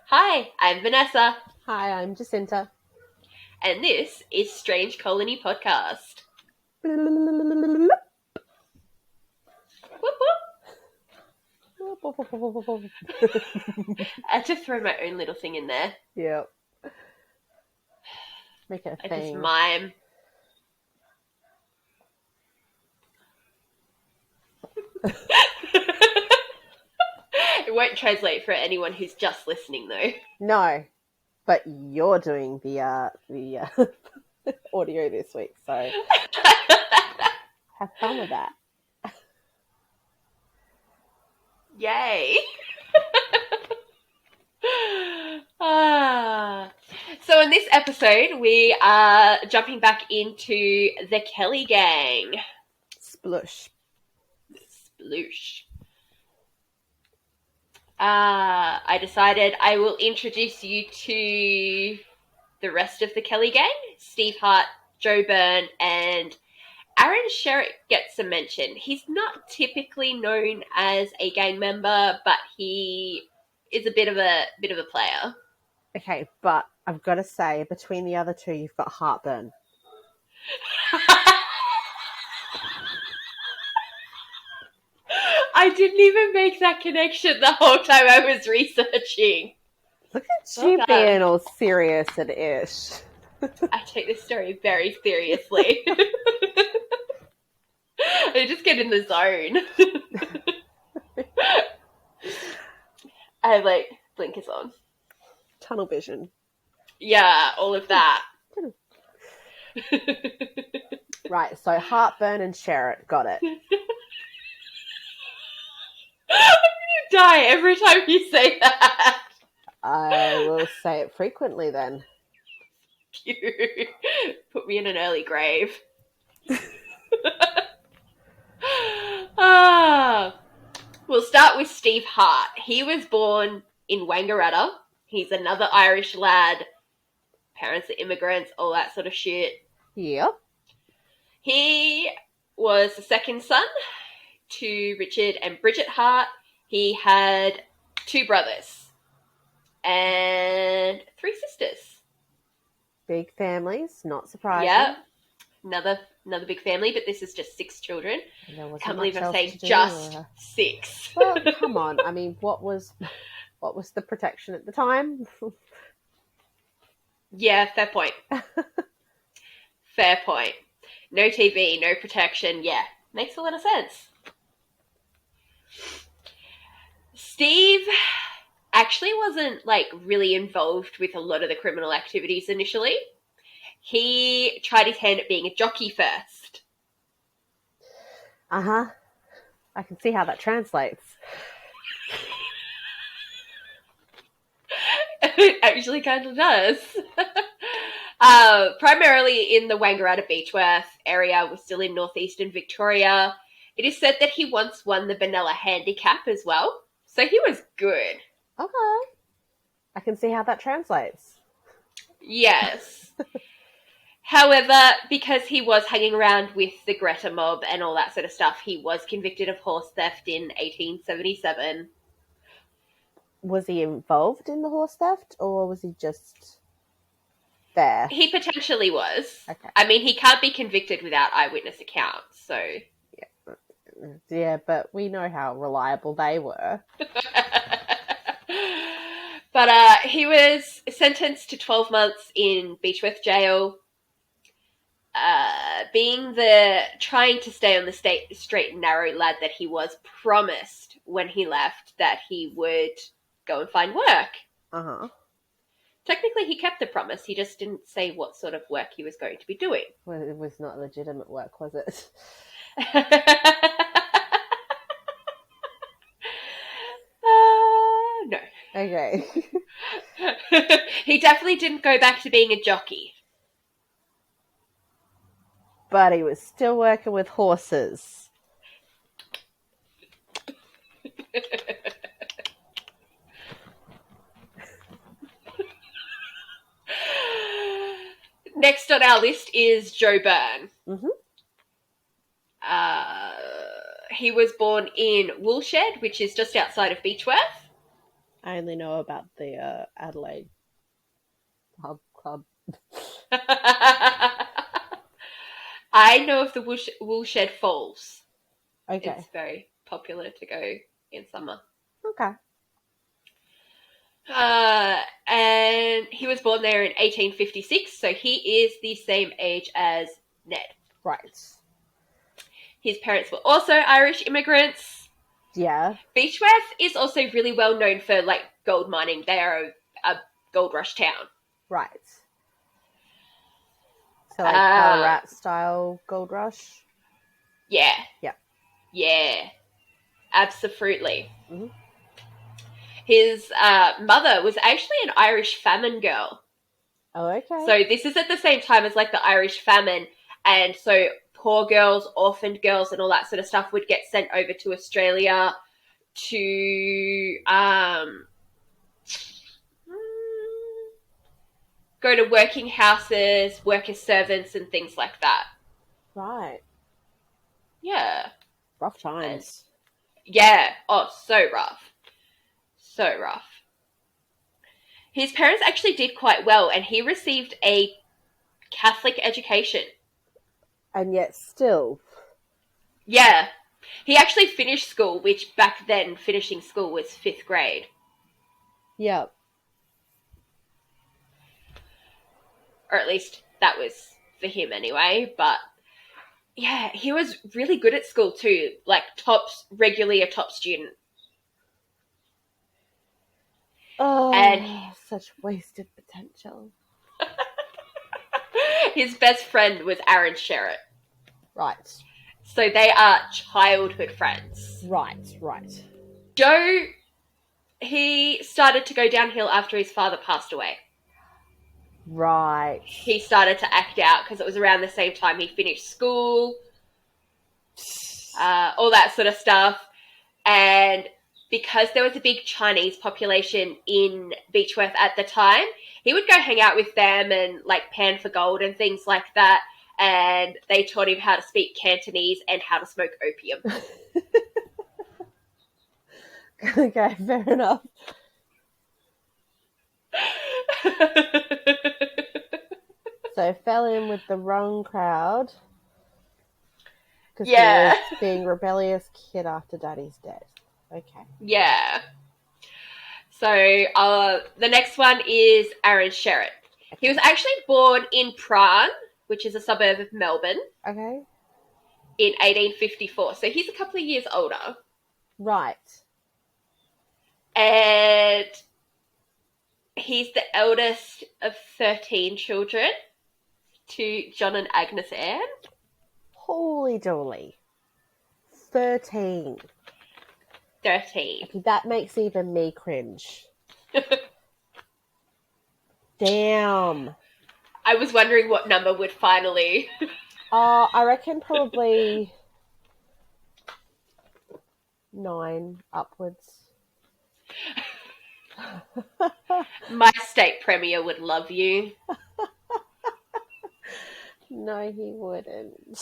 Hi, I'm Vanessa, Hi, I'm Jacinta. and this is Strange Colony Podcast. Whoop whoop. I had to throw my own little thing in there. Yep. Make it a I just thing. mime. It won't translate for anyone who's just listening, though. No, but you're doing the audio this week, so have fun with that. Yay! So in this episode, we are jumping back into the Kelly gang. Splush. Sploosh. I decided I will introduce you to the rest of the Kelly gang. Steve Hart, Joe Byrne, and Aaron Sherritt gets some mention. He's not typically known as a gang member, but he is a bit of a player. Okay, but I've got to say, between the other two, you've got heartburn. I didn't even make that connection the whole time I was researching. Look at you being all serious and ish. I take this story very seriously. I just get in the zone. I have like blinkers on. Tunnel vision. Yeah, all of that. Right, so heartburn and Sherritt, got it. I'm going to die every time you say that. I will say it frequently then. You put me in an early grave. We'll start with Steve Hart. He was born in Wangaratta. He's another Irish lad. Parents are immigrants, all that sort of shit. Yep. He was the second son to Richard and Bridget Hart. He had 2 brothers and 3 sisters. Big families, not surprising. Yeah, another big family, but this is just 6 children. I can't believe I'm saying just 6. Well, come on. I mean, what was the protection at the time? Yeah, fair point. Fair point. No TV, no protection. Yeah, makes a lot of sense. Steve actually wasn't really involved with a lot of the criminal activities initially. He tried his hand at being a jockey first. Uh-huh. I can see how that translates. It actually kind of does. Primarily in the Wangaratta Beechworth area. We're still in northeastern Victoria. It is said that he once won the Benalla Handicap as well. So he was good. Okay. I can see how that translates. Yes. However, because he was hanging around with the Greta mob and all that sort of stuff, he was convicted of horse theft in 1877. Was he involved in the horse theft, or was he just there? He potentially was. Okay. I mean, he can't be convicted without eyewitness accounts, so... Yeah, but we know how reliable they were. But he was sentenced to 12 months in Beechworth jail. Being the trying to stay on the straight and narrow lad that he was, promised when he left that he would go and find work. Uh-huh. Technically, he kept the promise. He just didn't say what sort of work he was going to be doing. Well, it was not legitimate work, was it? No. Okay. He definitely didn't go back to being a jockey. But he was still working with horses. Next on our list is Joe Byrne. Mm-hmm. He was born in Woolshed, which is just outside of Beechworth. I only know about the Adelaide pub club. I know of the Woolshed Falls. Okay. It's very popular to go in summer. Okay. And he was born there in 1856, so he is the same age as Ned. Right. His parents were also Irish immigrants. Yeah. Beechworth is also really well known for like gold mining. They are a gold rush town. Right. So like Ballarat style gold rush? Yeah. Yeah. Yeah. Absolutely. Mm-hmm. His mother was actually an Irish famine girl. Oh, okay. So this is at the same time as like the Irish famine, and so poor girls, orphaned girls, and all that sort of stuff would get sent over to Australia to go to working houses, work as servants, and things like that. Right. Yeah. Rough times. Yeah. Oh, so rough. So rough. His parents actually did quite well, and he received a Catholic education. And yet still. Yeah. He actually finished school, which back then finishing school was 5th grade. Yep. Or at least that was for him anyway. But yeah, he was really good at school too. Like regularly a top student. Oh, and such wasted potential. His best friend was Aaron Sherritt. Right. So they are childhood friends. Right. Joe, he started to go downhill after his father passed away. Right. He started to act out because it was around the same time he finished school, all that sort of stuff. And because there was a big Chinese population in Beechworth at the time, he would go hang out with them and like pan for gold and things like that. And they taught him how to speak Cantonese and how to smoke opium. Okay, fair enough. So fell in with the wrong crowd. Because he was being rebellious kid after Daddy's death. Okay. Yeah. So the next one is Aaron Sherritt. He was actually born in Prahran, which is a suburb of Melbourne. Okay. In 1854. So he's a couple of years older. Right. And he's the eldest of 13 children to John and Agnes Ann. Holy dooly. 13. 13. Okay, that makes even me cringe. Damn. I was wondering what number would finally... I reckon probably 9 upwards. My state premier would love you. No, he wouldn't.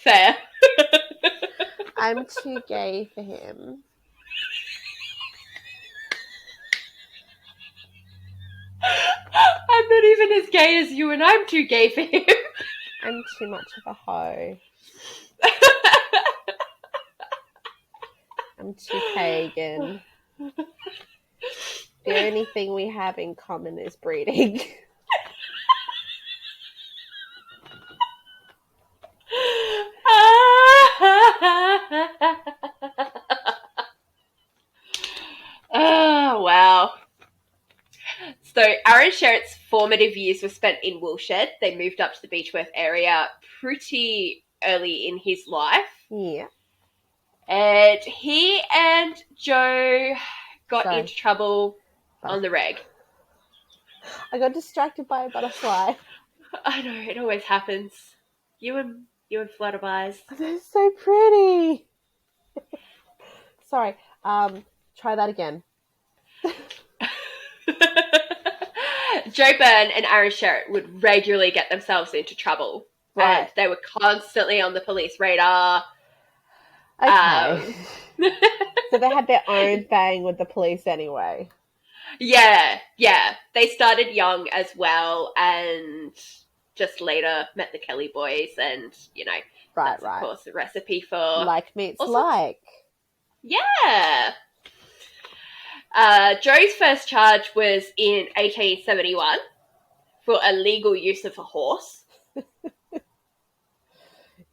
Fair. I'm too gay for him. I'm not even as gay as you, and I'm too gay for him. I'm too much of a hoe. I'm too pagan. The only thing we have in common is breeding. Oh, wow. So Aaron Sherritt's formative years were spent in Woolshed. They moved up to the Beechworth area pretty early in his life. Yeah. And he and Joe got into trouble on the reg. I got distracted by a butterfly. I know, it always happens. You and flutterbys. They're so pretty. Sorry. Try that again. Joe Byrne and Aaron Sherritt would regularly get themselves into trouble. Right. And they were constantly on the police radar. Okay. So they had their own thing with the police anyway. Yeah. They started young as well, and just later met the Kelly boys, and that's of course a recipe for like meets all sorts. like. Yeah. Joe's first charge was in 1871 for illegal use of a horse.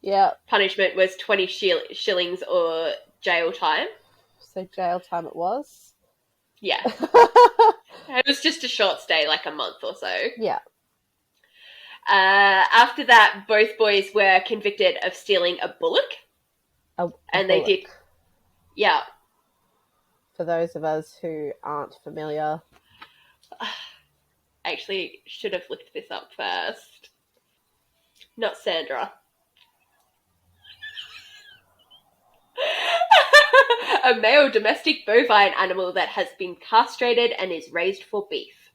Yeah. Punishment was 20 shillings or jail time. So jail time it was? Yeah. It was just a short stay, like a month or so. Yeah. After that, both boys were convicted of stealing a bullock. They did. Yeah. For those of us who aren't familiar. Actually, should have looked this up first. Not Sandra. A male domestic bovine animal that has been castrated and is raised for beef.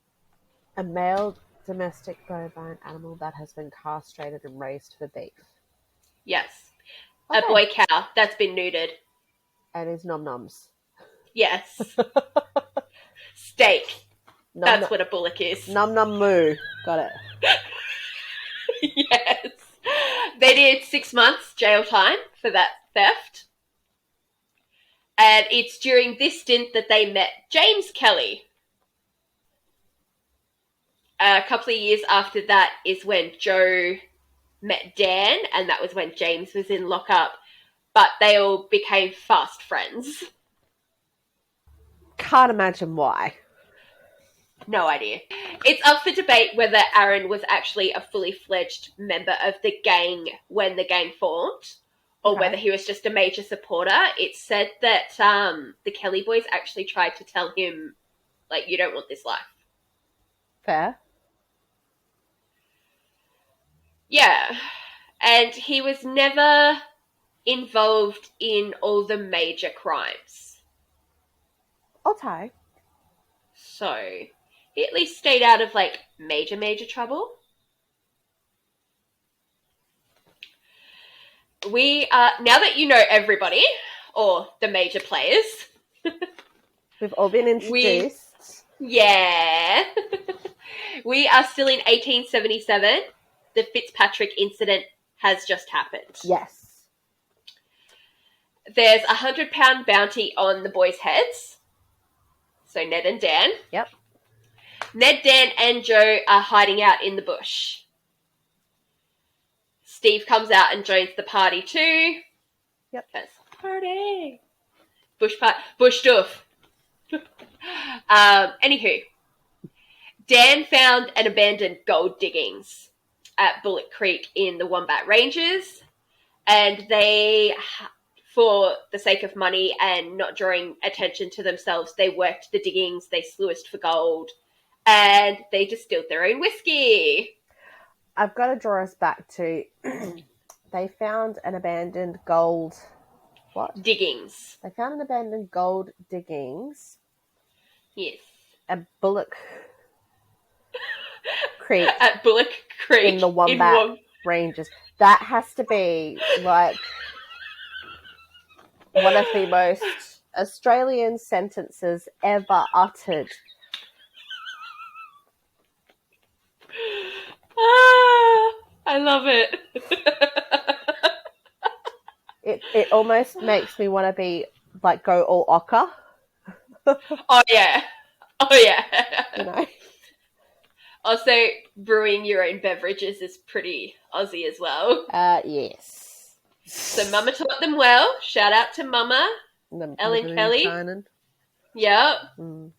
A male domestic bovine animal that has been castrated and raised for beef. Yes. Okay. A boy cow that's been neutered. And is nom-noms. Yes. Steak. That's what a bullock is. Nom-nom moo. Got it. Yes. They did 6 months jail time for that theft. And it's during this stint that they met James Kelly. A couple of years after that is when Joe met Dan, and that was when James was in lockup. But they all became fast friends. Can't imagine why. No idea. It's up for debate whether Aaron was actually a fully fledged member of the gang when the gang formed, or whether he was just a major supporter. It's said that the Kelly boys actually tried to tell him, like, you don't want this life. Fair. Yeah. And he was never involved in all the major crimes. Okay. So, he at least stayed out of, like, major trouble. Now that you know everybody, or the major players. We've all been introduced. Yeah. We are still in 1877. The Fitzpatrick incident has just happened. Yes. There's a £100 bounty on the boys' heads. So Ned and Dan. Yep. Ned, Dan, and Joe are hiding out in the bush. Steve comes out and joins the party too. Yep. Party. Bush stuff. Anywho. Dan found an abandoned gold diggings at Bullock Creek in the Wombat Ranges. And they, for the sake of money and not drawing attention to themselves, they worked the diggings, they sluiced for gold, and they distilled their own whiskey. I've got to draw us back to they found an abandoned gold what? Diggings. They found an abandoned gold diggings. Yes. At Bullock Creek. At Bullock Creek. In the Wombat Ranges. That has to be like one of the most Australian sentences ever uttered. I love it. It almost makes me want to be like go all ochre. Oh yeah. You know. Also, brewing your own beverages is pretty Aussie as well. Yes. So Mama taught them well. Shout out to Mama. Ellen Kelly. Yep. Mm.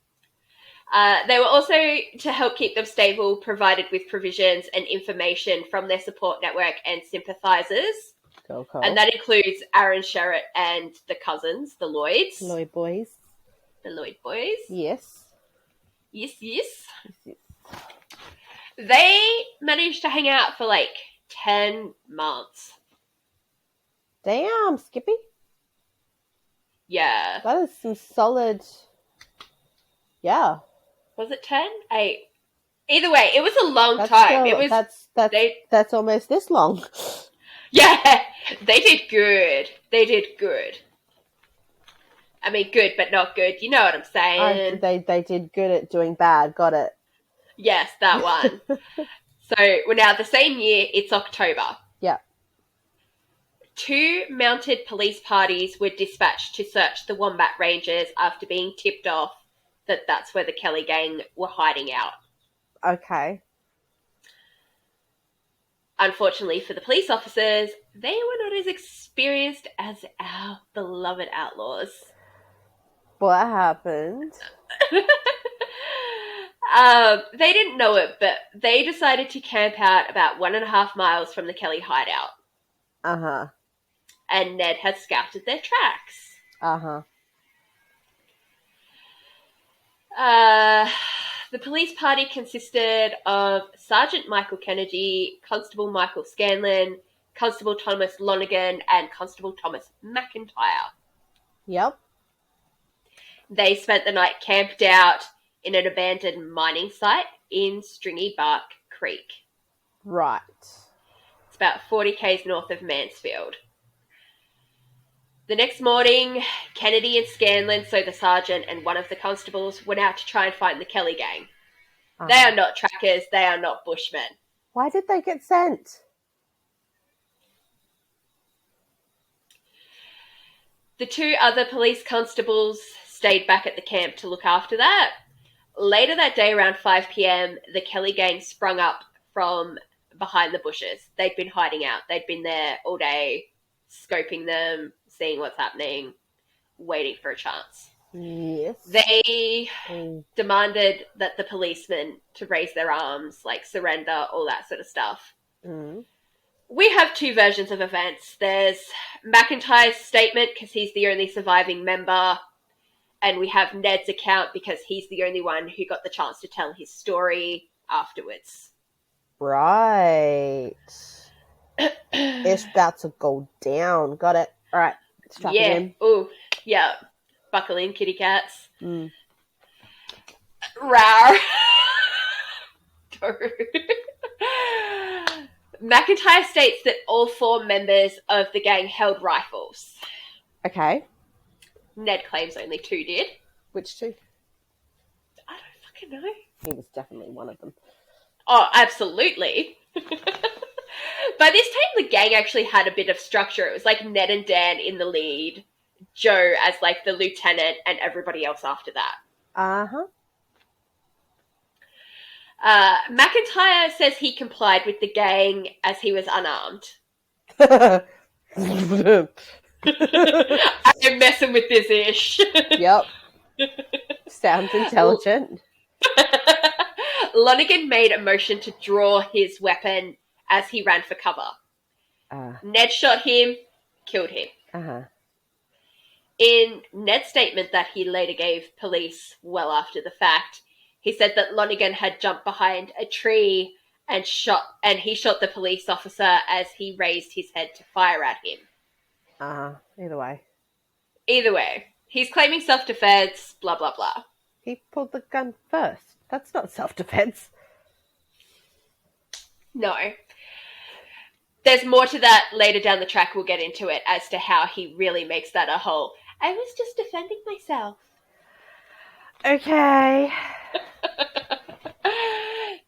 They were also, to help keep them stable, provided with provisions and information from their support network and sympathisers. Cool. And that includes Aaron Sherritt and the cousins, the Lloyds. Lloyd boys. The Lloyd boys. Yes. Yes. They managed to hang out for like 10 months. Damn, Skippy. Yeah. That is some solid... Yeah. Was it 10? 8? Either way, it was a long time. Still, it was that's almost this long. Yeah, they did good. They did good. I mean, good, but not good. You know what I'm saying? They did good at doing bad. Got it. Yes, that one. So, we're now the same year. It's October. Yeah. 2 mounted police parties were dispatched to search the Wombat Ranges after being tipped off that that's where the Kelly gang were hiding out. Okay. Unfortunately for the police officers, they were not as experienced as our beloved outlaws. What happened? They didn't know it, but they decided to camp out about 1.5 miles from the Kelly hideout. Uh-huh. And Ned had scouted their tracks. Uh-huh. The police party consisted of Sergeant Michael Kennedy, Constable Michael Scanlon, Constable Thomas Lonigan, and Constable Thomas McIntyre. Yep. They spent the night camped out in an abandoned mining site in Stringy Bark Creek. Right. It's about 40 k's north of Mansfield. The next morning, Kennedy and Scanlon, so the sergeant and one of the constables, went out to try and find the Kelly gang. Uh-huh. They are not trackers. They are not bushmen. Why did they get sent? The 2 other police constables stayed back at the camp to look after that. Later that day, around 5 p.m., the Kelly gang sprung up from behind the bushes. They'd been hiding out. They'd been there all day, scoping them, seeing what's happening, waiting for a chance. Yes. They demanded that the policemen to raise their arms, like surrender, all that sort of stuff. Mm. We have 2 versions of events. There's McIntyre's statement, because he's the only surviving member, and we have Ned's account because he's the only one who got the chance to tell his story afterwards. Right. It's about to go down. Got it. All right. Strap it in. Ooh, yeah. Buckle in, kitty cats. Mm. Rawr. McIntyre states that all 4 members of the gang held rifles. Okay. Ned claims only 2 did. Which 2? I don't fucking know. He was definitely one of them. Oh, absolutely. By this time, the gang actually had a bit of structure. It was like Ned and Dan in the lead, Joe as like the lieutenant, and everybody else after that. Uh-huh. McIntyre says he complied with the gang as he was unarmed. I'm messing with this ish. Yep. Sounds intelligent. Lonigan made a motion to draw his weapon as he ran for cover. Ned shot him, killed him. Uh-huh. In Ned's statement that he later gave police well after the fact, he said that Lonigan had jumped behind a tree and he shot the police officer as he raised his head to fire at him. Either way. Either way, he's claiming self-defense, blah, blah, blah. He pulled the gun first. That's not self-defense. No. There's more to that later down the track. We'll get into it as to how he really makes that a whole, I was just defending myself. Okay.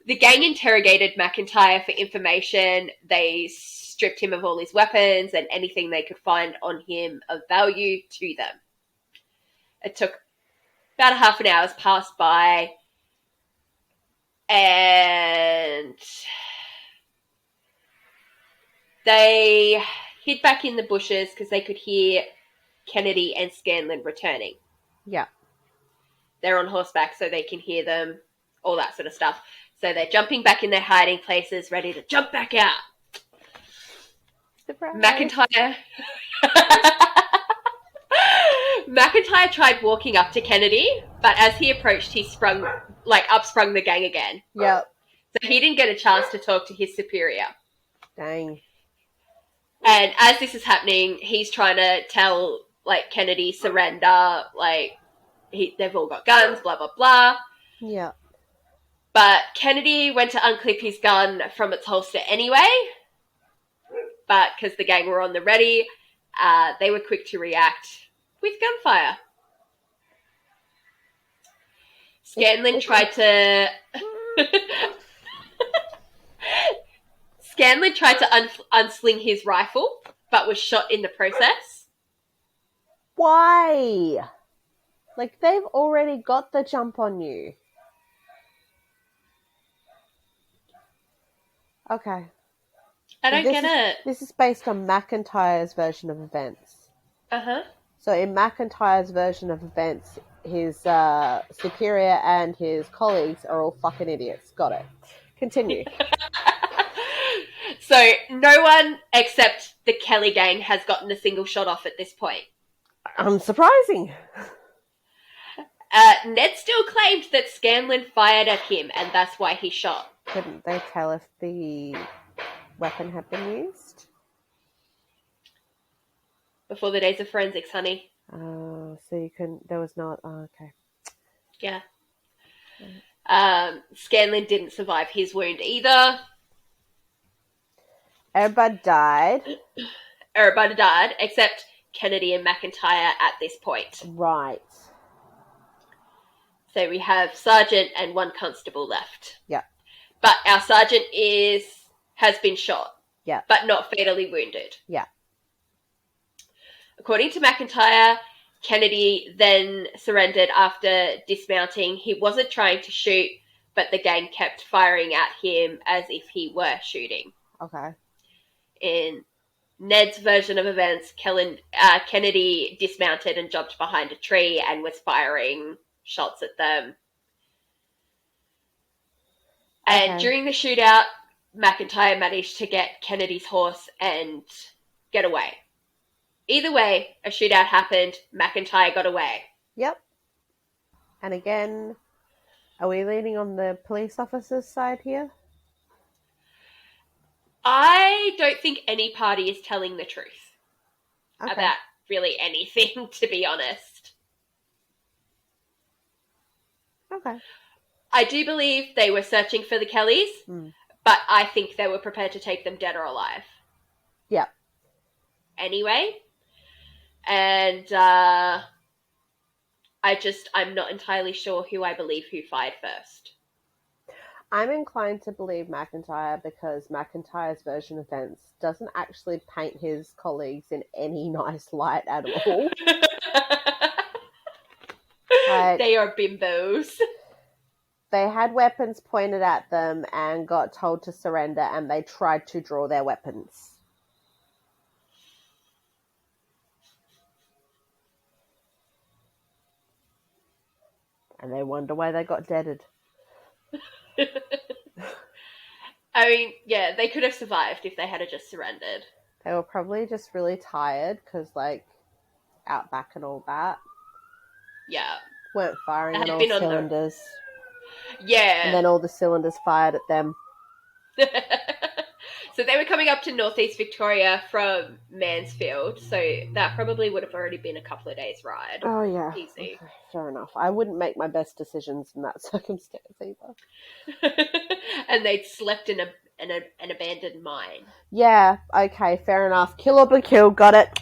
The gang interrogated McIntyre for information. They stripped him of all his weapons and anything they could find on him of value to them. It took about a half an hour passed by, and they hid back in the bushes because they could hear Kennedy and Scanlon returning. Yeah. They're on horseback, so they can hear them, all that sort of stuff. So they're jumping back in their hiding places, ready to jump back out. Surprise. McIntyre tried walking up to Kennedy, but as he approached, he upsprung the gang again. Yep. So he didn't get a chance to talk to his superior. Dang. And as this is happening, he's trying to tell, Kennedy, surrender, they've all got guns, blah, blah, blah. Yeah. But Kennedy went to unclip his gun from its holster anyway, but because the gang were on the ready, they were quick to react with gunfire. Scanlon tried to unsling his rifle, but was shot in the process. Why? Like, they've already got the jump on you. Okay. I don't get it. This is based on McIntyre's version of events. Uh-huh. So in McIntyre's version of events, his superior and his colleagues are all fucking idiots. Got it. Continue. So no one except the Kelly gang has gotten a single shot off at this point. Unsurprising. Ned still claimed that Scanlon fired at him, and that's why he shot. Couldn't they tell if the weapon had been used? Before the days of forensics, honey. Oh, so you couldn't... There was not... Oh, okay. Yeah. Scanlon didn't survive his wound either. Everybody died. Everybody died, except Kennedy and McIntyre at this point. Right. So we have Sergeant and one constable left. Yeah. But our Sergeant has been shot. Yeah. But not fatally wounded. Yeah. According to McIntyre, Kennedy then surrendered after dismounting. He wasn't trying to shoot, but the gang kept firing at him as if he were shooting. Okay. In Ned's version of events, Kennedy dismounted and jumped behind a tree and was firing shots at them. And during the shootout, McIntyre managed to get Kennedy's horse and get away. Either way, a shootout happened. McIntyre got away. Yep. And again, are we leaning on the police officer's side here? I don't think any party is telling the truth about really anything, to be honest. Okay. I do believe they were searching for the Kellys, but I think they were prepared to take them dead or alive. Yeah. Anyway, and I'm not entirely sure who I believe who fired first. I'm inclined to believe McIntyre because McIntyre's version of events doesn't actually paint his colleagues in any nice light at all. They are bimbos. They had weapons pointed at them and got told to surrender, and they tried to draw their weapons. And they wonder why they got deaded. I mean, yeah, they could have survived if they had just surrendered. They were probably just really tired because, like, Outback and all that. Yeah. Weren't firing on all cylinders. Yeah. And then all the cylinders fired at them. So they were coming up to northeast Victoria from Mansfield, so that probably would have already been a couple of days' ride. Oh, yeah. Easy. Okay, fair enough. I wouldn't make my best decisions in that circumstance either. And they'd slept in an abandoned mine. Yeah, okay, fair enough. Kill or be killed, got it.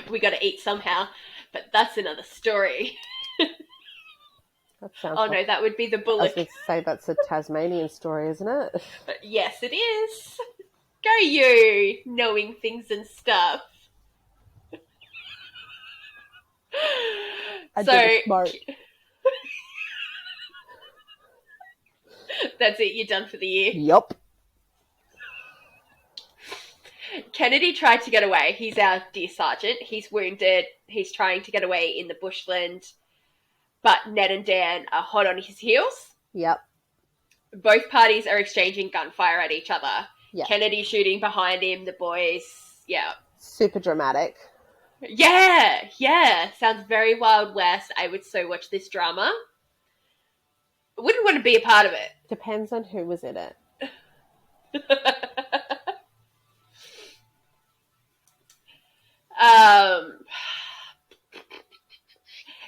We gotta eat somehow, but that's another story. That sounds no, that would be the bullock. I was going to say that's a Tasmanian story, isn't it? Yes, it is. Go you, knowing things and stuff. I did smart. That's it, you're done for the year. Yup. Kennedy tried to get away. He's our dear sergeant. He's wounded. He's trying to get away in the bushland. But Ned and Dan are hot on his heels. Yep. Both parties are exchanging gunfire at each other. Yep. Kennedy shooting behind him. The boys, yeah. Super dramatic. Yeah. Sounds very Wild West. I would so watch this drama. I wouldn't want to be a part of it. Depends on who was in it.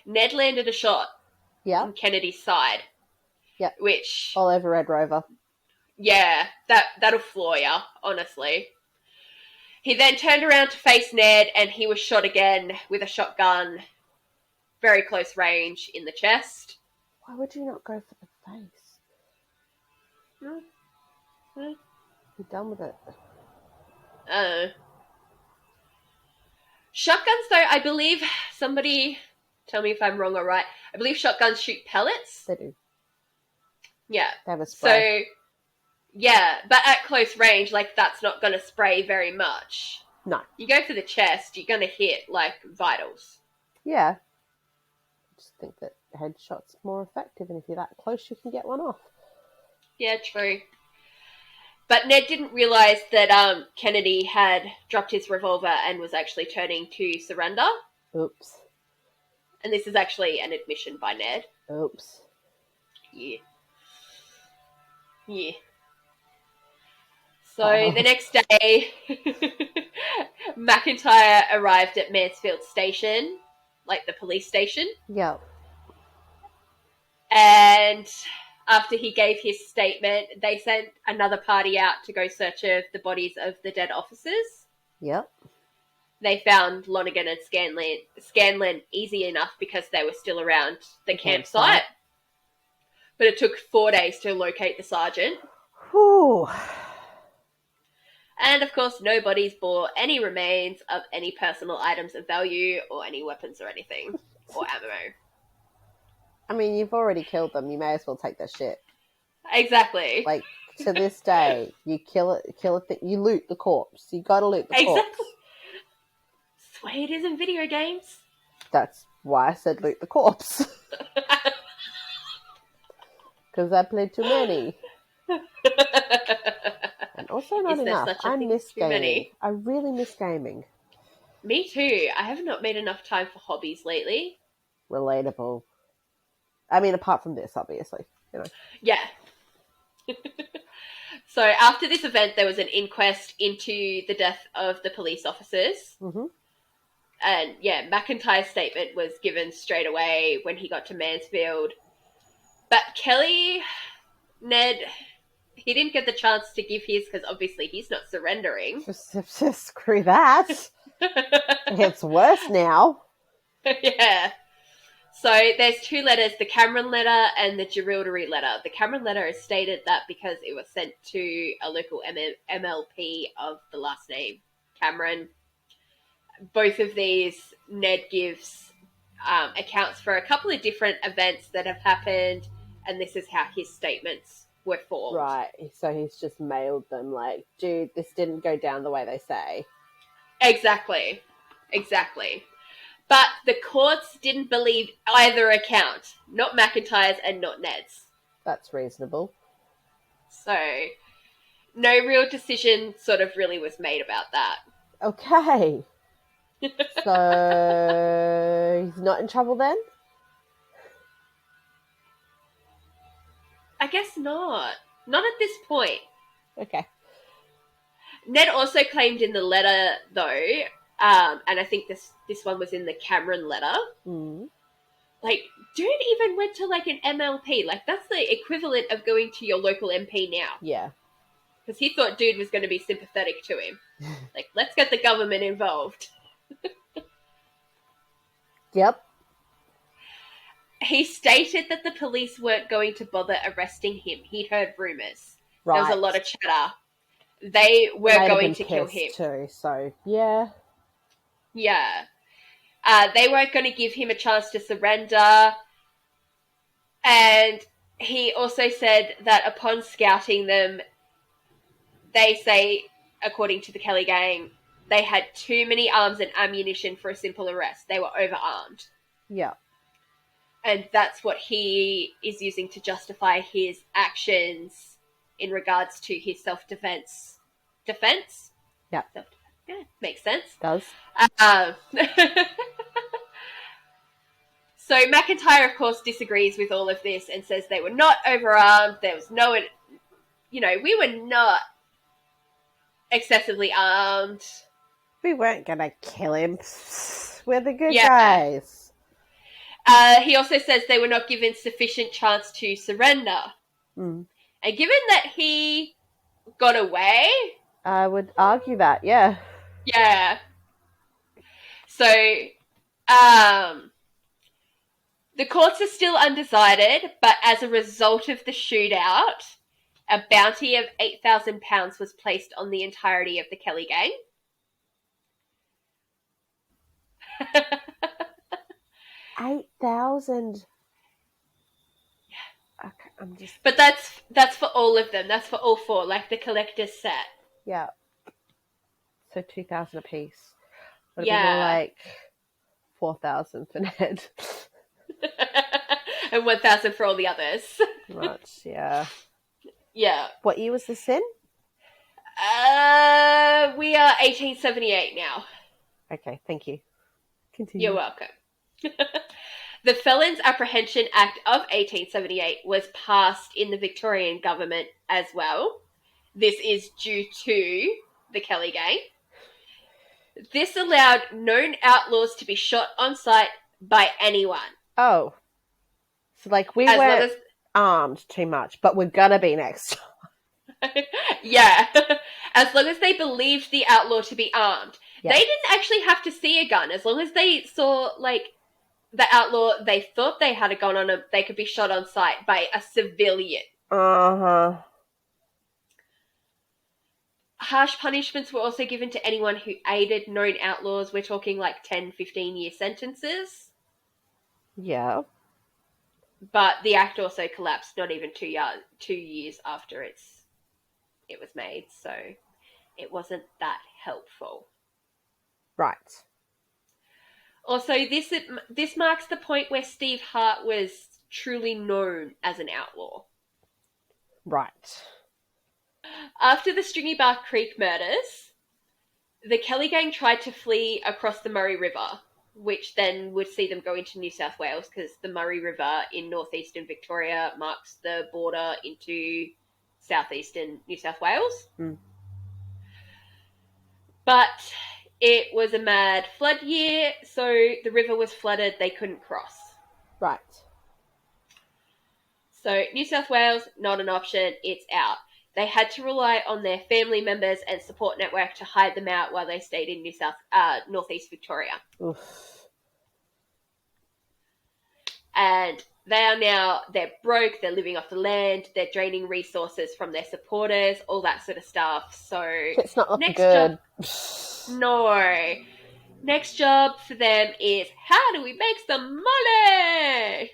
Ned landed a shot on Kennedy's side. Yeah. Which... all over Red Rover. Yeah, that'll floor ya, honestly. He then turned around to face Ned, and he was shot again with a shotgun, very close range, in the chest. Why would you not go for the face? You're done with it. Shotguns, though, I believe, somebody, tell me if I'm wrong or right, I believe shotguns shoot pellets. They do. Yeah. They have a spray. So, yeah, but at close range, like, that's not going to spray very much. No. You go for the chest, you're going to hit, like, vitals. Yeah. I just think that headshot's more effective, and if you're that close, you can get one off. Yeah, true. But Ned didn't realise that Kennedy had dropped his revolver and was actually turning to surrender. Oops. And this is actually an admission by Ned. Oops. Yeah. Yeah. So the next day, McIntyre arrived at Mansfield Station, like the police station. Yep. And after he gave his statement, they sent another party out to go search of the bodies of the dead officers. Yep. They found Lonergan and Scanlon easy enough because they were still around the campsite. But it took 4 days to locate the sergeant. Whew. And, of course, no bodies bore any remains of any personal items of value or any weapons or anything, or ammo. I mean, you've already killed them. You may as well take their shit. Exactly. Like, to this day, you kill it, you loot the corpse. You gotta loot the corpse. Exactly. That's the way it is in video games. That's why I said loot the corpse. Because I played too many. And also not enough. I miss gaming. I really miss gaming. Me too. I have not made enough time for hobbies lately. Relatable. I mean, apart from this, obviously. You know. Yeah. So after this event, there was an inquest into the death of the police officers. Mm-hmm. And yeah, McIntyre's statement was given straight away when he got to Mansfield. But Kelly, Ned, he didn't get the chance to give his because obviously he's not surrendering. Just screw that. It's worse now. Yeah. So there's two letters, the Cameron letter and the Jerilderie letter. The Cameron letter is stated that because it was sent to a local MLP of the last name Cameron. Both of these, Ned gives accounts for a couple of different events that have happened, and this is how his statements were formed. Right, so he's just mailed them like, dude, this didn't go down the way they say. Exactly. But the courts didn't believe either account, not McIntyre's and not Ned's. That's reasonable. So, no real decision sort of really was made about that. Okay. So, he's not in trouble then? I guess not. Not at this point. Okay. Ned also claimed in the letter, though, and I think this one was in the Cameron letter, like, dude even went to, like, an MLP. Like, that's the equivalent of going to your local MP now. Yeah. Because he thought dude was going to be sympathetic to him. Like, let's get the government involved. Yep. He stated that the police weren't going to bother arresting him. He'd heard rumours. Right. There was a lot of chatter. They were going to kill him. Too, so, yeah. Yeah. They weren't going to give him a chance to surrender. And he also said that upon scouting them, they say, according to the Kelly gang, they had too many arms and ammunition for a simple arrest. They were overarmed. Yeah. And that's what he is using to justify his actions in regards to his self-defense. Defense? Yeah. Self-defense. Yeah, makes sense. Does. So McIntyre, of course, disagrees with all of this and says they were not overarmed. There was no, we were not excessively armed. We weren't going to kill him. We're the good guys. He also says they were not given sufficient chance to surrender. Mm. And given that he got away, I would argue that, yeah. yeah. So, the courts are still undecided, but as a result of the shootout, a bounty of £8,000 was placed on the entirety of the Kelly gang. 8,000. Okay, I'm just. But that's for all of them. That's for all four, like the collector's set. Yeah. So 2,000 a piece. Would Yeah. be more like 4,000 for Ned. And 1,000 for all the others. Right, yeah. Yeah. What year was this in? We are 1878 now. Okay, thank you. Continue. You're welcome. The Felons Apprehension Act of 1878 was passed in the Victorian government as well. This is due to the Kelly gang. This allowed known outlaws to be shot on sight by anyone. Oh. So, like, we weren't armed too much, but we're gonna be next time. Yeah. As long as they believed the outlaw to be armed. Yeah. They didn't actually have to see a gun. As long as they saw, like, the outlaw, they thought they had a gun on them, they could be shot on sight by a civilian. Uh-huh. Harsh punishments were also given to anyone who aided known outlaws. We're talking like 10, 15-year sentences. Yeah. But the act also collapsed not even 2 years after it was made, so it wasn't that helpful. Right. Also, this marks the point where Steve Hart was truly known as an outlaw. Right. After the Stringy Bark Creek murders, the Kelly gang tried to flee across the Murray River, which then would see them go into New South Wales, because the Murray River in northeastern Victoria marks the border into southeastern New South Wales. Mm. But it was a mad flood year, so the river was flooded, they couldn't cross. Right. So New South Wales, not an option, it's out. They had to rely on their family members and support network to hide them out while they stayed in northeast Victoria. Oof. And they're broke, they're living off the land, they're draining resources from their supporters, all that sort of stuff. So it's not looking good. No. Next job for them is, how do we make some money?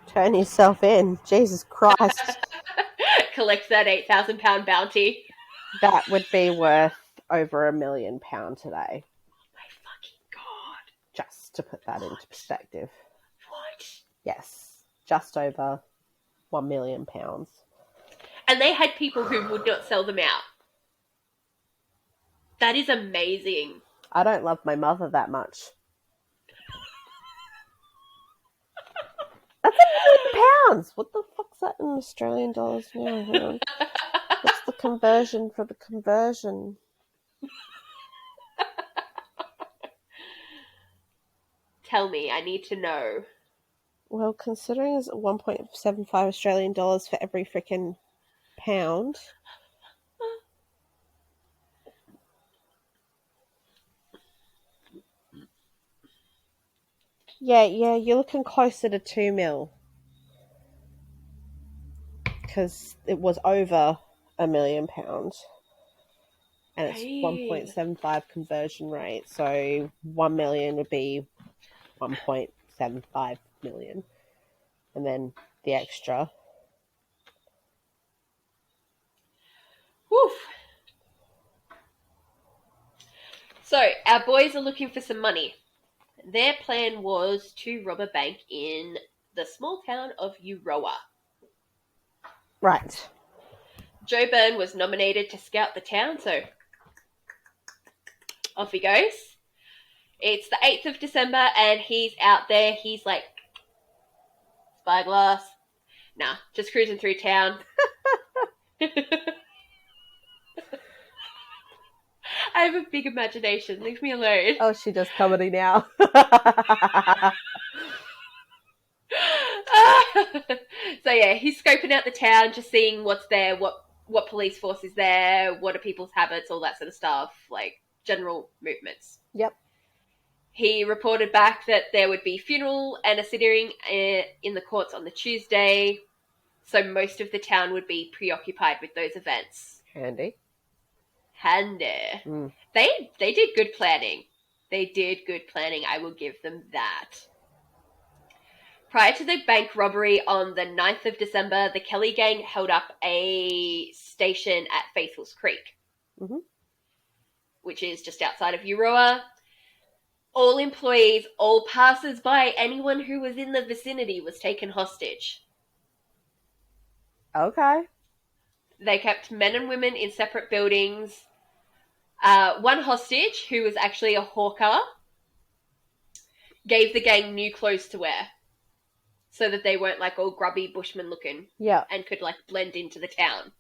Turn yourself in. Jesus Christ. Collect that £8,000 bounty. That would be worth over £1 million today. Oh my fucking God. Just to put that into perspective. What? Yes. Just over £1 million. And they had people who would not sell them out. That is amazing. I don't love my mother that much. That's £1 million. What the fuck's that in Australian dollars now? Hang on. What's the conversion for the conversion? Tell me, I need to know. Well, considering it's 1.75 Australian dollars for every freaking pound. Yeah, you're looking closer to 2 mil. Because it was over £1 million. And it's 1.75 conversion rate. So 1 million would be 1.75 million. And then the extra. Woof. So, our boys are looking for some money. Their plan was to rob a bank in the small town of Euroa. Right. Joe Byrne was nominated to scout the town, so off he goes. It's the 8th of December, and he's out there. He's like, spyglass. Nah, just cruising through town. I have a big imagination. Leave me alone. Oh, she does comedy now. So So yeah, he's scoping out the town, just seeing what's there, what police force is there, what are people's habits, all that sort of stuff, like general movements. Yep. He reported back that there would be funeral and a sitting in the courts on the Tuesday, so most of the town would be preoccupied with those events. Handy. Handy. They did good planning. They did good planning, I will give them that. Prior to the bank robbery on the 9th of December, the Kelly gang held up a station at Faithful's Creek, which is just outside of Euroa. All employees, all passers-by, anyone who was in the vicinity was taken hostage. Okay. They kept men and women in separate buildings. One hostage, who was actually a hawker, gave the gang new clothes to wear so that they weren't like all grubby bushman looking. Yeah. And could like blend into the town.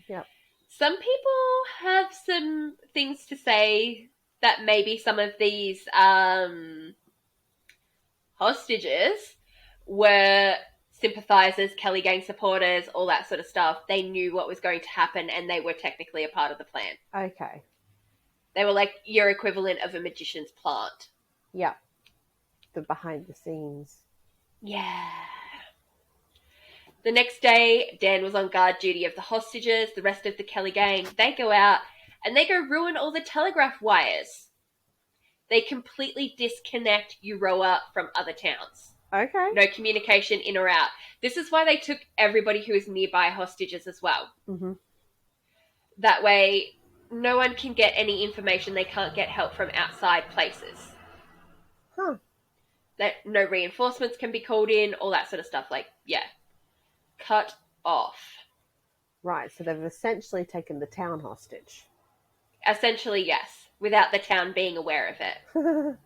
Yeah. Some people have some things to say that maybe some of these hostages were sympathizers, Kelly gang supporters, all that sort of stuff. They knew what was going to happen and they were technically a part of the plan. Okay. They were like your equivalent of a magician's plant. Yeah. The behind the scenes. Yeah. The next day, Dan was on guard duty of the hostages. The rest of the Kelly gang, they go out and they go ruin all the telegraph wires. They completely disconnect Euroa from other towns. Okay. No communication in or out. This is why they took everybody who was nearby hostages as well. That way, no one can get any information. They can't get help from outside places. That no reinforcements can be called in, all that sort of stuff. Like, yeah. Cut off. Right, so they've essentially taken the town hostage. Essentially, yes. Without the town being aware of it.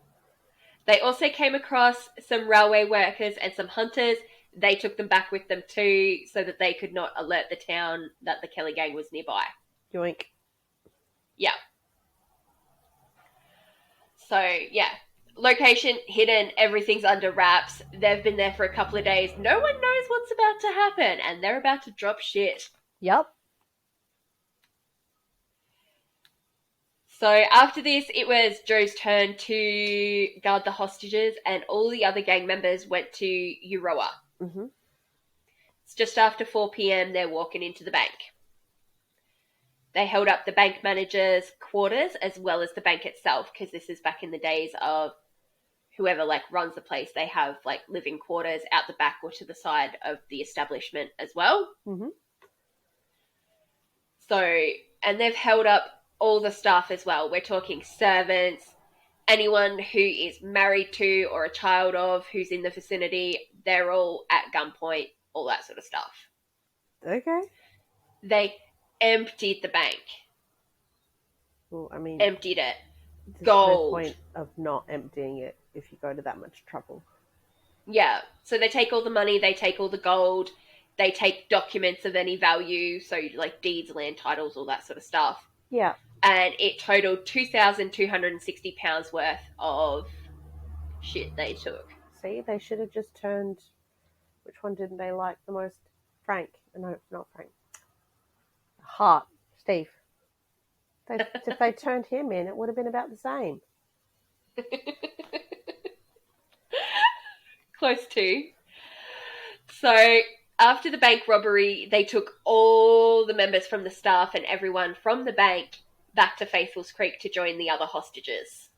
They also came across some railway workers and some hunters. They took them back with them too, so that they could not alert the town that the Kelly gang was nearby. Yoink. Yeah. So, yeah. Location hidden, everything's under wraps. They've been there for a couple of days. No one knows what's about to happen, and they're about to drop shit. Yep. So after this, it was Joe's turn to guard the hostages, and all the other gang members went to Euroa. It's just after 4 p.m. They're walking into the bank. They held up the bank manager's quarters as well as the bank itself, because this is back in the days of whoever like runs the place. They have like living quarters out the back or to the side of the establishment as well. So, and they've held up all the staff as well. We're talking servants, anyone who is married to or a child of who's in the vicinity. They're all at gunpoint, all that sort of stuff. Okay. They emptied the bank. Well, I mean, emptied it. There's Gold. no point of not emptying it if you go to that much trouble. Yeah. So they take all the money, they take all the gold, they take documents of any value, so like deeds, land titles, all that sort of stuff. Yeah. And it totaled £2,260 worth of shit they took. See, they should have just turned... Which one didn't they like the most? Frank. No, not Frank. Hart. Steve. If they turned him in, it would have been about the same. Close to. So, after the bank robbery, they took all the members from the staff and everyone from the bank back to Faithful's Creek to join the other hostages.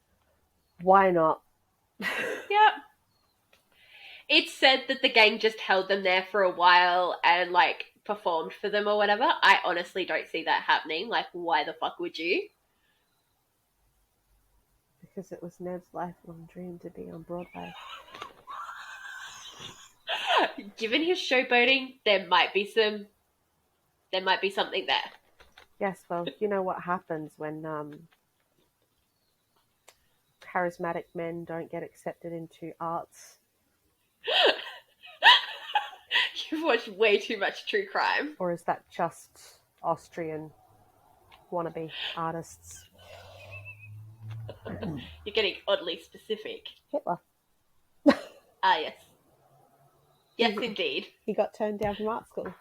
Why not? Yep. It's said that the gang just held them there for a while and, like, performed for them or whatever. I honestly don't see that happening. Like, why the fuck would you? Because it was Ned's lifelong dream to be on Broadway. Given his showboating, there might be something there. Yes, well, you know what happens when charismatic men don't get accepted into arts. You've watched way too much true crime. Or is that just Austrian wannabe artists? You're getting oddly specific. Hitler. Ah, yes. Yes, indeed. He got turned down from art school.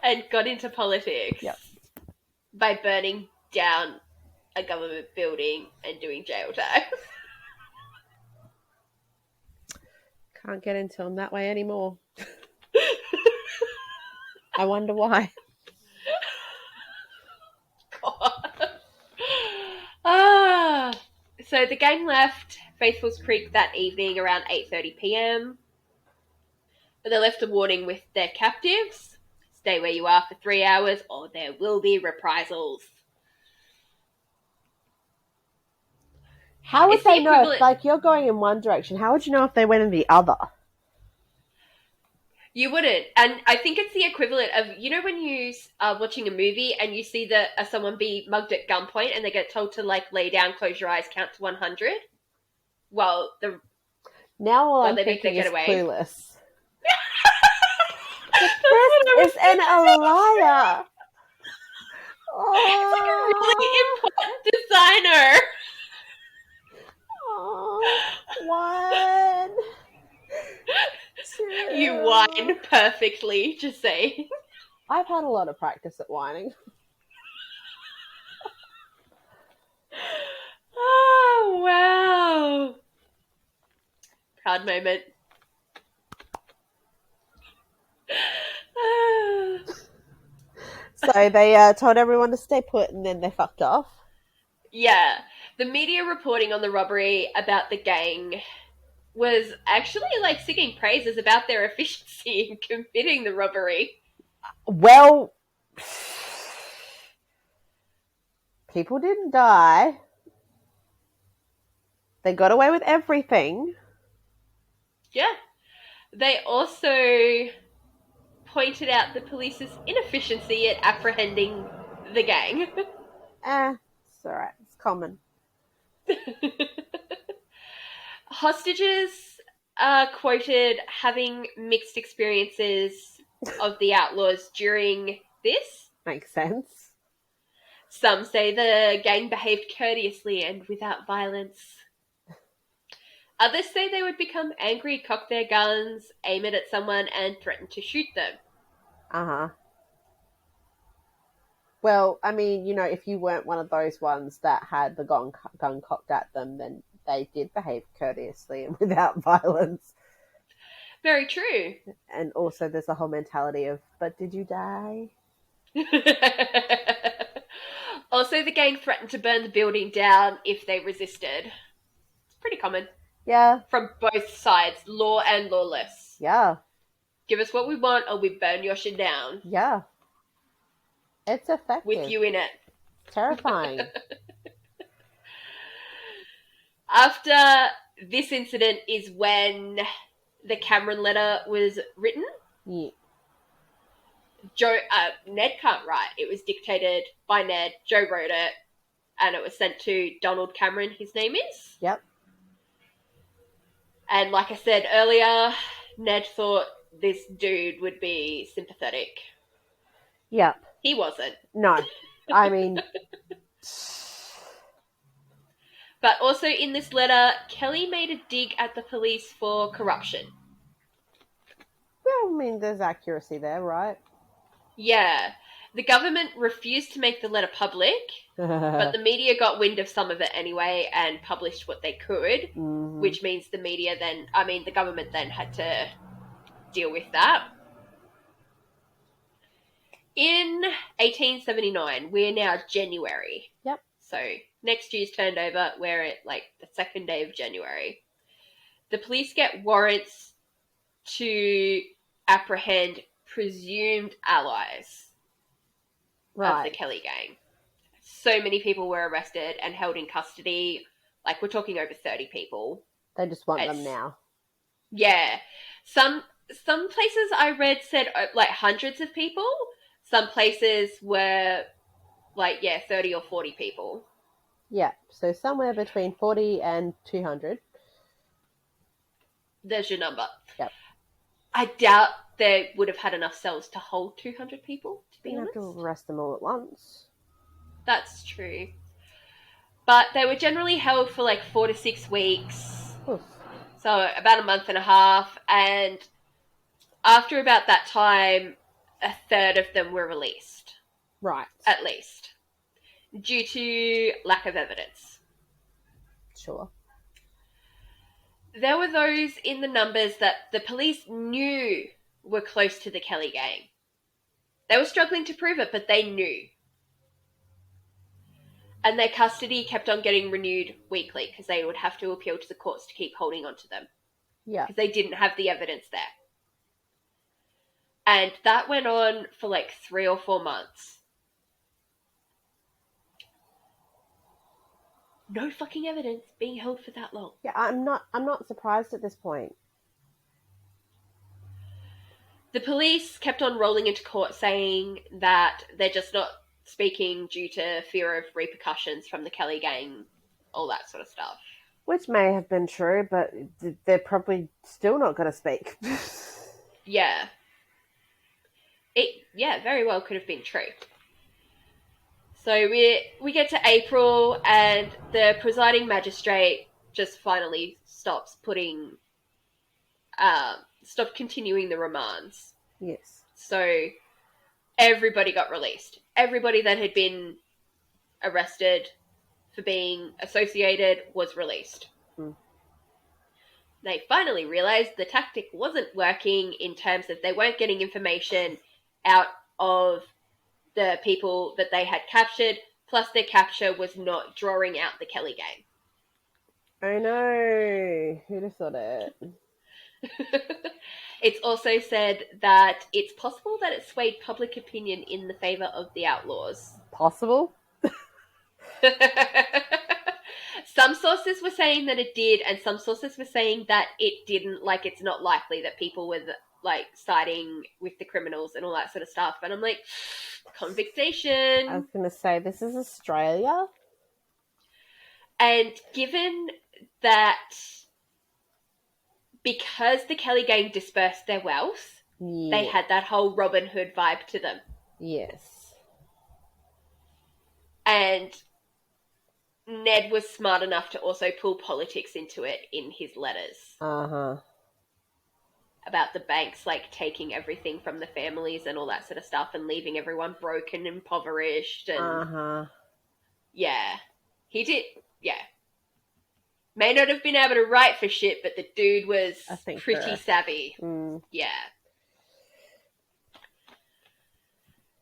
And got into politics. Yep. By burning down a government building and doing jail time. Can't get into him that way anymore. I wonder why. God. So the gang left Faithful's Creek that evening around 8:30 p.m. But they left a warning with their captives. Stay where you are for 3 hours or there will be reprisals. How would It's the they know? equivalent- Like, you're going in one direction. How would you know if they went in the other? You wouldn't. And I think it's the equivalent of, you know, when you are watching a movie and you see someone be mugged at gunpoint and they get told to, like, lay down, close your eyes, count to 100? Well, Now all I'm they make thinking their is getaway. Clueless. This is a liar. It's like a really important designer. One. Two. You whine perfectly, just say. I've had a lot of practice at whining. Oh, wow. Proud moment. So they told everyone to stay put and then they fucked off. Yeah. The media reporting on the robbery about the gang was actually, like, singing praises about their efficiency in committing the robbery. Well, people didn't die. They got away with everything. Yeah. They also pointed out the police's inefficiency at apprehending the gang. It's alright. It's common. Hostages are quoted having mixed experiences of the outlaws during this. Makes sense. Some say the gang behaved courteously and without violence. Others say they would become angry, cock their guns, aim it at someone, and threaten to shoot them. Uh-huh. Well, I mean, you know, if you weren't one of those ones that had the gun cocked at them, then they did behave courteously and without violence. Very true. And also there's a whole mentality of, but did you die? Also, the gang threatened to burn the building down if they resisted. It's pretty common. Yeah. From both sides, law and lawless. Yeah. Give us what we want or we burn your shit down. Yeah. It's effective. With you in it. Terrifying. After this incident is when the Cameron letter was written. Yeah. Ned can't write. It was dictated by Ned. Joe wrote it. And it was sent to Donald Cameron, his name is. Yep. And like I said earlier, Ned thought this dude would be sympathetic. Yep. He wasn't. No. I mean... But also in this letter, Kelly made a dig at the police for corruption. Well, I mean, there's accuracy there, right? Yeah. The government refused to make the letter public, but the media got wind of some of it anyway and published what they could, which means the government then had to deal with that. In 1879, we're now January. Yep. So next year's turned over, we're at like the 2nd day of January. The police get warrants to apprehend presumed allies of the Kelly gang. So many people were arrested and held in custody. Like, we're talking over 30 people. They just want them now. Yeah. Some places I read said like hundreds of people. Some places were like, 30 or 40 people. Yeah, so somewhere between 40 and 200. There's your number. Yep. I doubt they would have had enough cells to hold 200 people, to be honest. You have to arrest them all at once. That's true. But they were generally held for like 4 to 6 weeks. Oof. So about a month and a half, and after about that time, a third of them were released. Right. At least. Due to lack of evidence. Sure. There were those in the numbers that the police knew were close to the Kelly gang. They were struggling to prove it, but they knew. And their custody kept on getting renewed weekly because they would have to appeal to the courts to keep holding on to them. Yeah. Because they didn't have the evidence there. And that went on for like 3 or 4 months. No fucking evidence being held for that long. Yeah, I'm not surprised at this point. The police kept on rolling into court saying that they're just not speaking due to fear of repercussions from the Kelly gang, all that sort of stuff. Which may have been true, but they're probably still not going to speak. Yeah. It very well could have been true. So we get to April, and the presiding magistrate just finally stopped continuing the remands. Yes. So everybody got released. Everybody that had been arrested for being associated was released. Mm. They finally realized the tactic wasn't working in terms of they weren't getting information out of the people that they had captured, plus their capture was not drawing out the Kelly gang. I know. Who'd have thought it? It's also said that it's possible that it swayed public opinion in the favor of the outlaws. Possible? Some sources were saying that it did, and some sources were saying that it didn't. Like, it's not likely that people were like siding with the criminals and all that sort of stuff. And I'm like, convict station. I was going to say, this is Australia. And given that because the Kelly gang dispersed their wealth, they had that whole Robin Hood vibe to them. Yes. And Ned was smart enough to also pull politics into it in his letters. Uh-huh. About the banks, like, taking everything from the families and all that sort of stuff and leaving everyone broken and impoverished. And uh-huh. Yeah. He did, yeah. May not have been able to write for shit, but the dude was pretty savvy. Mm. Yeah.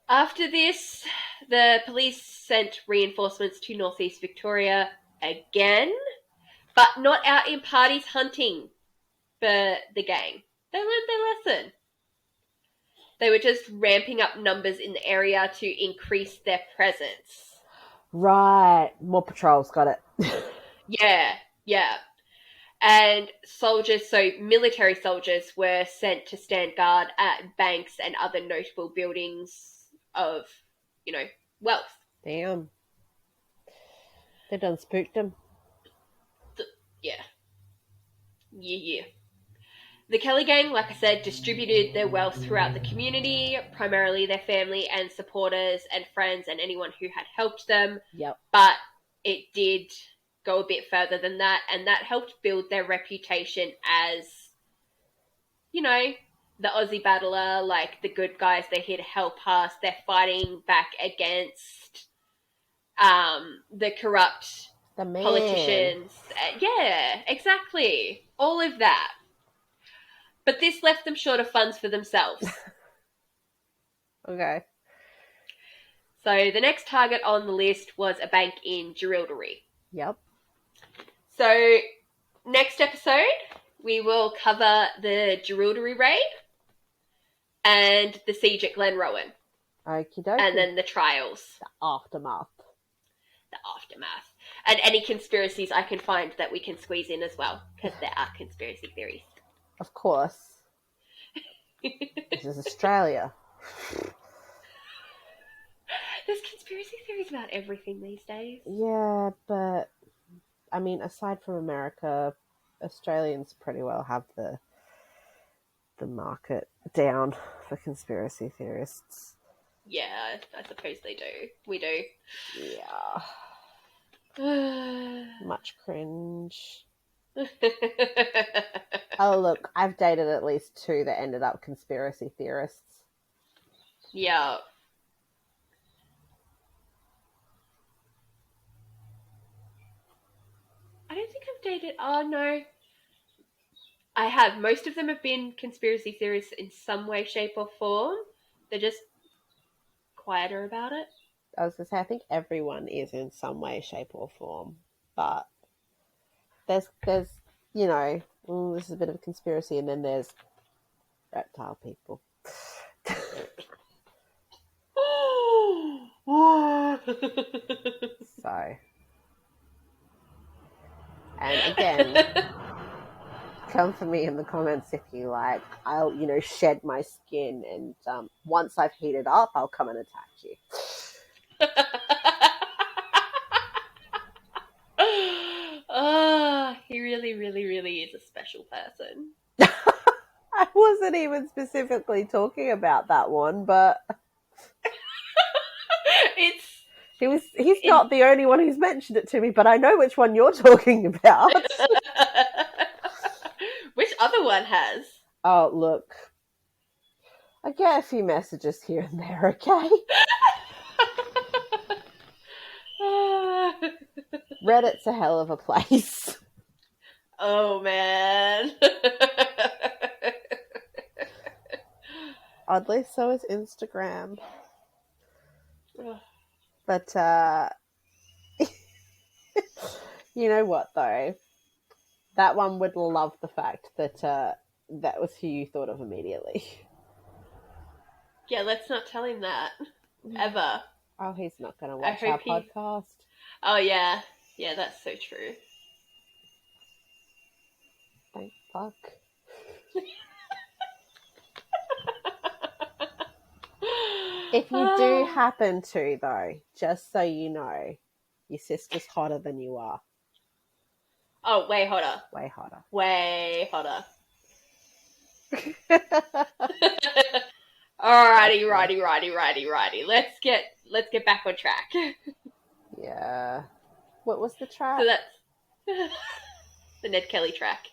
After this, the police sent reinforcements to northeast Victoria again, but not out in parties hunting for the gang. They learned their lesson. They were just ramping up numbers in the area to increase their presence. Right. More patrols, got it. Yeah. And soldiers, so military soldiers, were sent to stand guard at banks and other notable buildings of, wealth. Damn. They done spooked them. Yeah. The Kelly gang, like I said, distributed their wealth throughout the community, primarily their family and supporters and friends and anyone who had helped them. Yep. But it did go a bit further than that, and that helped build their reputation as, the Aussie battler, like the good guys, they're here to help us, they're fighting back against the corrupt politicians. Yeah, exactly. All of that. But this left them short of funds for themselves. Okay. So the next target on the list was a bank in Jerilderie. Yep. So next episode, we will cover the Jerilderie raid and the siege at Glenrowan. Okie dokie. And then the trials. The aftermath. And any conspiracies I can find that we can squeeze in as well, because there are conspiracy theories. Of course. This is Australia. There's conspiracy theories about everything these days. Yeah, but I mean, aside from America, Australians pretty well have the market down for conspiracy theorists. Yeah, I suppose they do. We do. Yeah. Much cringe. Oh, look, I've dated at least 2 that ended up conspiracy theorists. Yeah. I don't think I've dated. Oh, no. I have. Most of them have been conspiracy theorists in some way, shape, or form. They're just quieter about it. I was going to say, I think everyone is in some way, shape, or form. But there's you know, this is a bit of a conspiracy, and then there's reptile people. So, and again, come for me in the comments if you like. I'll, shed my skin, and once I've heated up, I'll come and attack you. Oh, he really, really, really is a special person. I wasn't even specifically talking about that one, but he's not the only one who's mentioned it to me, but I know which one you're talking about. Which other one has? Oh, look. I get a few messages here and there, okay? Reddit's a hell of a place. Oh, man. Oddly, so is Instagram. But, you know what, though? That one would love the fact that that was who you thought of immediately. Yeah, let's not tell him that. Ever. Oh, he's not going to watch our podcast. Oh, yeah. Yeah, that's so true. Thank fuck. If you do happen to, though, just so you know, your sister's hotter than you are. Oh, way hotter. Way hotter. Way hotter. Righty. Let's get back on track. Yeah. What was the track? So that's the Ned Kelly track.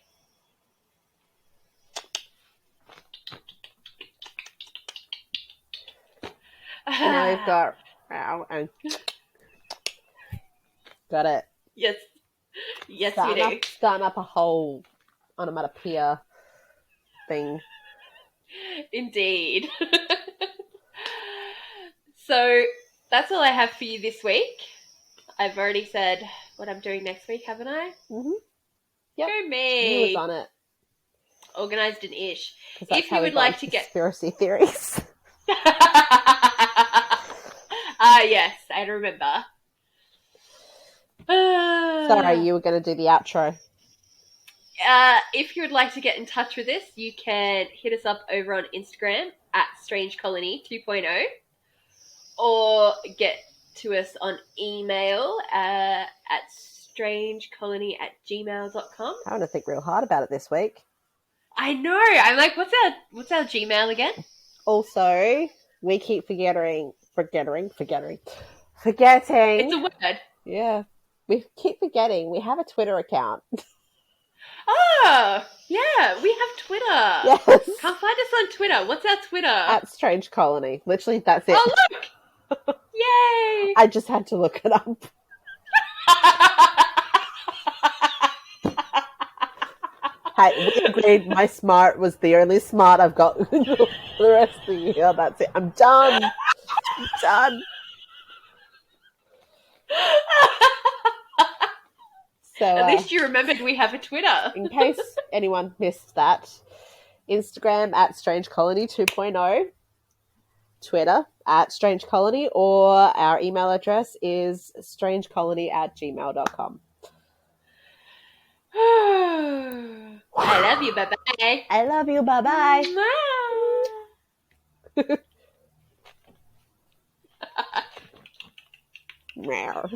Now we've got and got it. Yes, you do. Starting up a whole onomatopoeia thing. Indeed. So that's all I have for you this week. I've already said what I'm doing next week, haven't I? Mm-hmm. Yep. Go me. You was on it. Organised and ish. If you would like to get conspiracy theories. Yes, I remember. Sorry, you were going to do the outro. If you would like to get in touch with us, you can hit us up over on Instagram at Strange Colony 2.0, or get to us on email at strangecolony@gmail.com. I want to think real hard about it this week. I know. I'm like, what's our Gmail again? Also, we keep forgetting. It's a word. Yeah. We keep forgetting. We have a Twitter account. Oh, yeah. We have Twitter. Yes. Come find us on Twitter. What's our Twitter? At Strange Colony. Literally, that's it. Oh, look. Yay. I just had to look it up. Hey, we agreed my smart was the only smart I've got the rest of the year. That's it. I'm done. So, at least you remembered we have a Twitter. In case anyone missed that, Instagram at Strange Colony 2.0, Twitter at Strange Colony, or our email address is strangecolony@gmail.com. I love you. Bye-bye. I love you. Bye-bye. Meow.